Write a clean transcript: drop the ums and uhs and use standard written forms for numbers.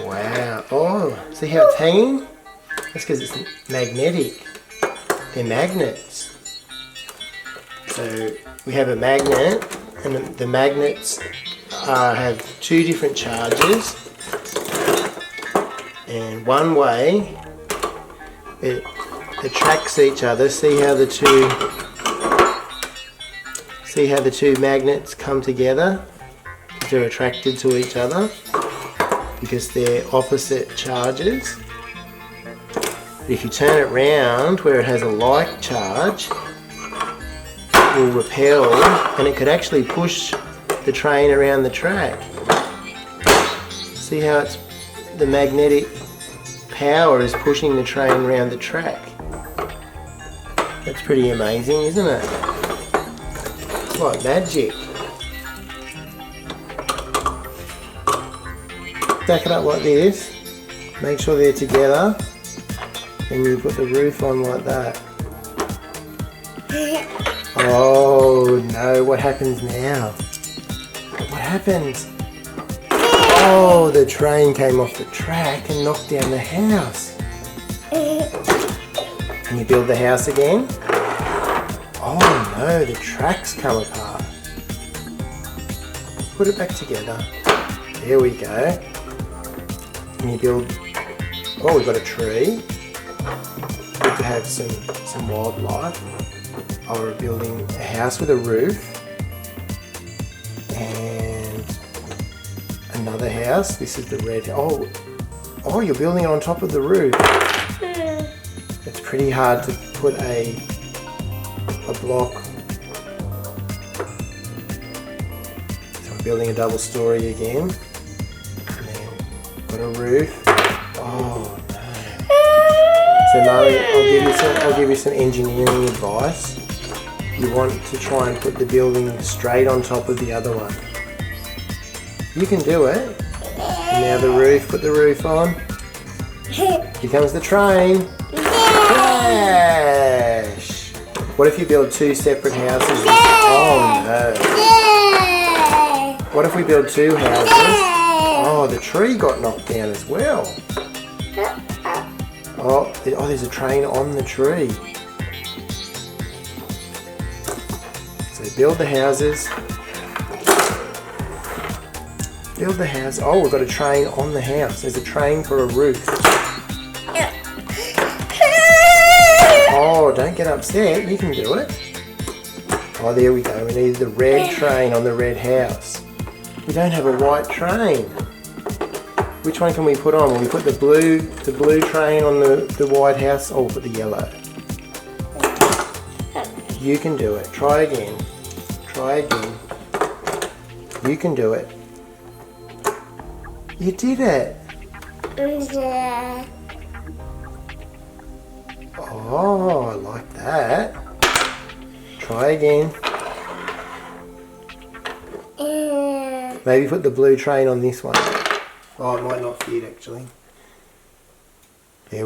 Wow. Oh, see how it's hanging? That's because it's magnetic. They're magnets. So we have a magnet, and the magnets have two different charges. And one way it attracts each other. See how the two magnets come together? They're attracted to each other because they're opposite charges. But if you turn it round where it has a like charge, it will repel, and it could actually push the train around the track. See how the magnetic power is pushing the train around the track. That's pretty amazing, isn't it? It's like magic. Stack it up like this. Make sure they're together. And you put the roof on like that. Oh no, what happens now? What happens? Oh, the train came off the track and knocked down the house. Can you build the house again? Oh no, the tracks come apart. Put it back together. There we go. Can you build... Oh, we've got a tree. Good to have some wildlife. Oh, we're building a house with a roof. And another house. This is the red... Oh, you're building it on top of the roof. It's pretty hard to put a block. So we're building a double story again. And then got a roof. Oh no. So Marley, I'll give you some engineering advice. You want to try and put the building straight on top of the other one. You can do it. And now the roof, put the roof on. Here comes the train. Crash! What if you build two separate houses? Oh no. What if we build two houses? Oh, the tree got knocked down as well. Oh, there's a train on the tree. So build the houses. Build the house. Oh, we've got a train on the house. There's a train for a roof. Oh, don't get upset. You can do it. Oh, there we go. We need the red train on the red house. We don't have a white train. Which one can we put on? Will we put the blue train on the white house? Oh, we'll put the yellow. You can do it. Try again. Try again. You can do it. You did it. Oh, I like that. Try again. Maybe put the blue train on this one. Oh, it might not fit actually.